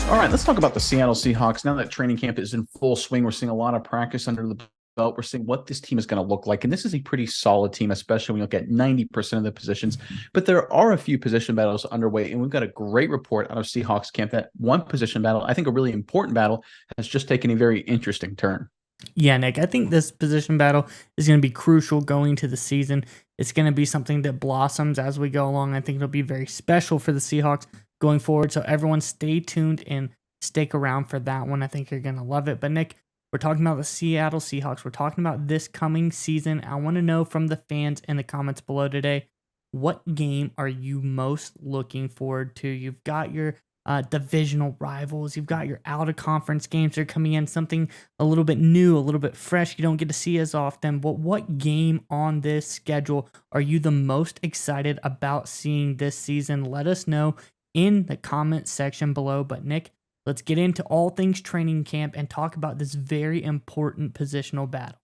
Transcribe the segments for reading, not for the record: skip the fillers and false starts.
All right, let's talk about the Seattle Seahawks. Now that training camp is in full swing, we're seeing a lot of practice under the belt. We're seeing what this team is going to look like. And this is a pretty solid team, especially when you look at 90% of the positions. But there are a few position battles underway. And we've got a great report out of Seahawks camp that one position battle, I think a really important battle, has just taken a very interesting turn. Yeah, Nick, I think this position battle is going to be crucial going to the season. It's going to be something that blossoms as we go along. I think it'll be very special for the Seahawks going forward. So everyone stay tuned and stick around for that one. I think you're going to love it. But Nick, we're talking about the Seattle Seahawks. We're talking about this coming season. I want to know from the fans in the comments below today, what game are you most looking forward to? You've got your divisional rivals. You've got your out of conference games that are coming in, something a little bit new, a little bit fresh. You don't get to see as often. But what game on this schedule are you the most excited about seeing this season? Let us know in the comment section below. But Nick, let's get into all things training camp and talk about this very important positional battle.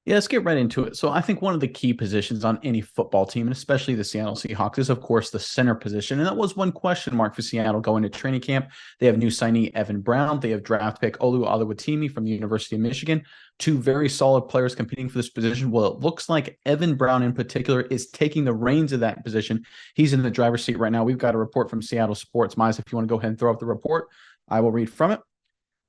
Yeah, let's get right into it. So I think one of the key positions on any football team, and especially the Seattle Seahawks, is of course the center position. And that was one question mark for Seattle going to training camp. They have new signee Evan Brown. They have draft pick Olu Oluwatimi from the University of Michigan. Two very solid players competing for this position. Well, it looks like Evan Brown in particular is taking the reins of that position. He's in the driver's seat right now. We've got a report from Seattle Sports. Miles, if you want to go ahead and throw up the report, I will read from it.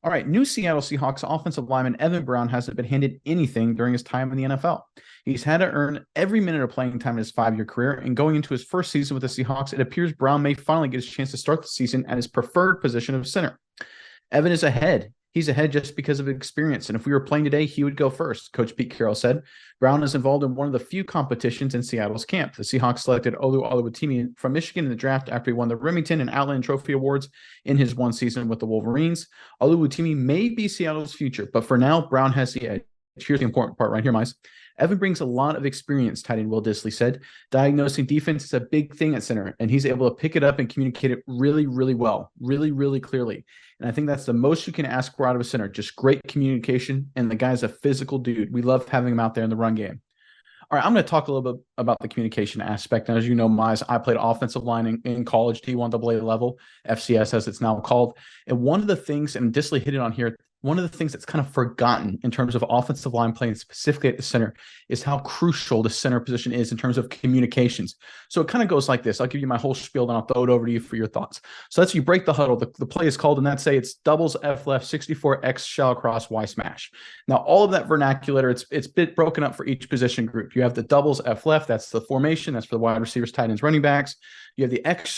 All right, new Seattle Seahawks offensive lineman Evan Brown hasn't been handed anything during his time in the NFL. He's had to earn every minute of playing time in his 5-year career, and going into his first season with the Seahawks, it appears Brown may finally get his chance to start the season at his preferred position of center. Evan is ahead. He's ahead just because of experience, and if we were playing today, he would go first, Coach Pete Carroll said. Brown is involved in one of the few competitions in Seattle's camp. The Seahawks selected Olu Oluwatimi from Michigan in the draft after he won the Remington and Outland Trophy Awards in his one season with the Wolverines. Oluwatimi may be Seattle's future, but for now, Brown has the edge. Here's the important part right here, Mice. Evan brings a lot of experience, tight end Will Dissly said. Diagnosing defense is a big thing at center, and he's able to pick it up and communicate it really, really well, really, really clearly. And I think that's the most you can ask for out of a center, just great communication, and the guy's a physical dude. We love having him out there in the run game. All right, I'm going to talk a little bit about the communication aspect. And as you know, Miles, I played offensive line in college, D1AA level, FCS as it's now called. And one of the things, and Dissly hit it on here, one of the things that's kind of forgotten in terms of offensive line playing specifically at the center is how crucial the center position is in terms of communications. So it kind of goes like this. I'll give you my whole spiel, then I'll throw it over to you for your thoughts. So that's you break the huddle. The play is called, and that's say it's doubles F left, 64 X shell across Y smash. Now, all of that vernacular, it's bit broken up for each position group. You have the doubles F left, that's the formation, that's for the wide receivers, tight ends, running backs. You have the X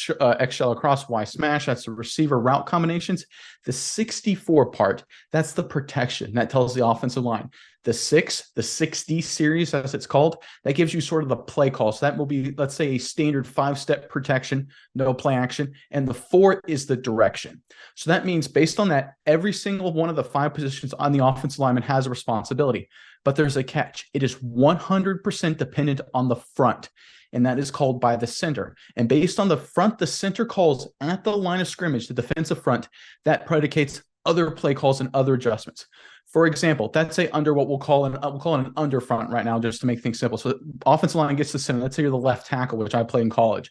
shell across Y smash, that's the receiver route combinations. The 64 part, that's the protection. That tells the offensive line. The 60 series, as it's called, that gives you sort of the play call. So that will be, let's say, a standard 5-step protection, no play action. And the 4 is the direction. So that means based on that, every single one of the 5 positions on the offensive lineman has a responsibility. But there's a catch. It is 100% dependent on the front, and that is called by the center. And based on the front, the center calls at the line of scrimmage, the defensive front, that predicates other play calls and other adjustments. For example, that's a under what we'll call an under front right now, just to make things simple. So offensive line gets the center. Let's say you're the left tackle, which I played in college.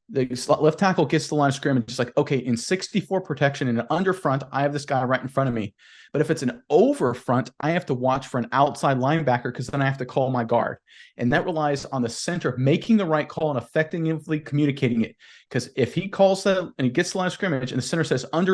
The left tackle gets the line of scrimmage. It's like, okay, in 64 protection and an under front, I have this guy right in front of me. But if it's an over front, I have to watch for an outside linebacker because then I have to call my guard. And that relies on the center making the right call and effectively communicating it. Because if he calls that and he gets the line of scrimmage and the center says under,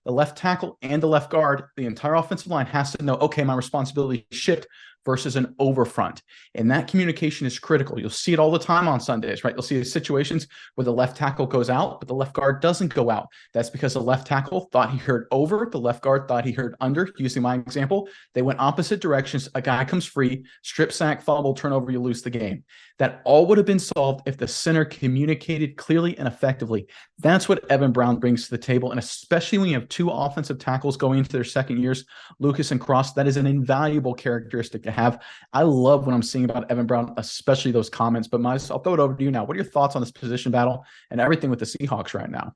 the left tackle and the left guard, the entire offensive line has to know, okay, my responsibility shift versus an over front. And that communication is critical. You'll see it all the time on Sundays, right? You'll see situations where the left tackle goes out, but the left guard doesn't go out. That's because the left tackle thought he heard over, the left guard thought he heard under. Using my example, they went opposite directions. A guy comes free, strip sack, fumble, turnover, you lose the game. That all would have been solved if the center communicated clearly and effectively. That's what Evan Brown brings to the table. And especially when you have 2 offensive tackles going into their second years, Lucas and Cross, that is an invaluable characteristic to have. I love what I'm seeing about Evan Brown, especially those comments. But Miles, I'll throw it over to you now. What are your thoughts on this position battle and everything with the Seahawks right now?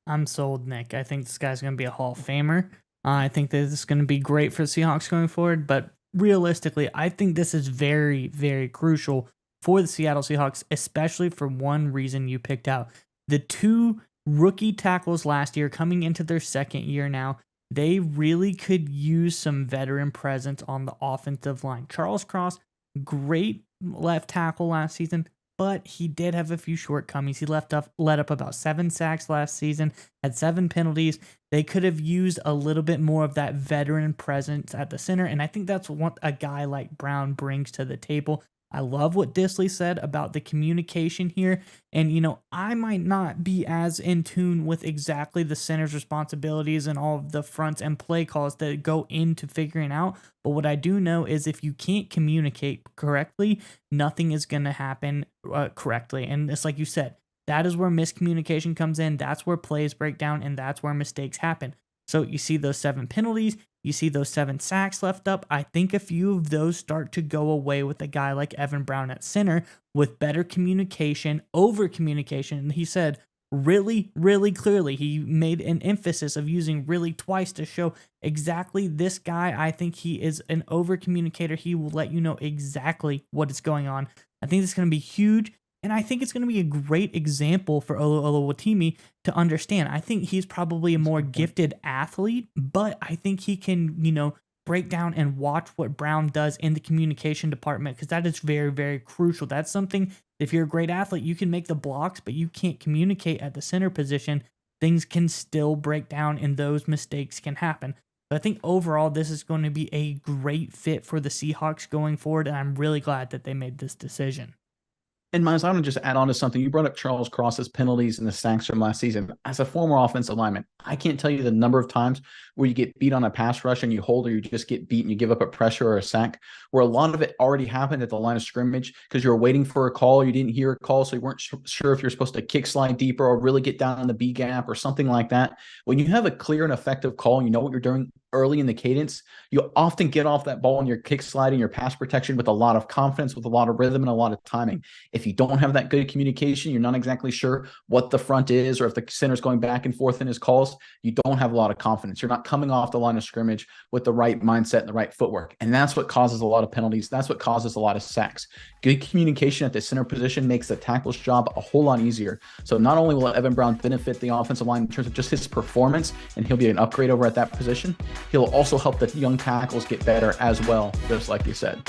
I'm sold, Nick. I think this guy's going to be a Hall of Famer. I think that this is going to be great for the Seahawks going forward. But realistically, I think this is very, very crucial for the Seattle Seahawks, especially for one reason you picked out. The 2 rookie tackles last year coming into their second year now. They really could use some veteran presence on the offensive line. Charles Cross, great left tackle last season, but he did have a few shortcomings. He let up about 7 sacks last season, had 7 penalties. They could have used a little bit more of that veteran presence at the center, and I think that's what a guy like Brown brings to the table. I love what Disley said about the communication here. And, I might not be as in tune with exactly the center's responsibilities and all of the fronts and play calls that go into figuring out. But what I do know is if you can't communicate correctly, nothing is going to happen correctly. And it's like you said, that is where miscommunication comes in. That's where plays break down, and that's where mistakes happen. So you see those 7 penalties, you see those 7 sacks left up. I think a few of those start to go away with a guy like Evan Brown at center with better communication, over communication. And he said really, really clearly, he made an emphasis of using really twice to show exactly this guy. I think he is an over communicator. He will let you know exactly what is going on. I think it's going to be huge. And I think it's going to be a great example for Oluwatimi to understand. I think he's probably a more gifted athlete, but I think he can, break down and watch what Brown does in the communication department, because that is very, very crucial. That's something, if you're a great athlete, you can make the blocks, but you can't communicate at the center position. Things can still break down and those mistakes can happen. But I think overall, this is going to be a great fit for the Seahawks going forward, and I'm really glad that they made this decision. And Miles, I want to just add on to something. You brought up Charles Cross's penalties and the sacks from last season. As a former offensive lineman, I can't tell you the number of times where you get beat on a pass rush and you hold, or you just get beat and you give up a pressure or a sack, where a lot of it already happened at the line of scrimmage because you were waiting for a call, you didn't hear a call, so you weren't sure if you're supposed to kick slide deeper or really get down in the B gap or something like that. When you have a clear and effective call and you know what you're doing early in the cadence, you often get off that ball in your kick slide and your pass protection with a lot of confidence, with a lot of rhythm and a lot of timing. If you don't have that good communication, you're not exactly sure what the front is, or if the center's going back and forth in his calls, you don't have a lot of confidence. You're not coming off the line of scrimmage with the right mindset and the right footwork. And that's what causes a lot of penalties. That's what causes a lot of sacks. Good communication at the center position makes the tackle's job a whole lot easier. So not only will Evan Brown benefit the offensive line in terms of just his performance, and he'll be an upgrade over at that position, he'll also help the young tackles get better as well, just like you said.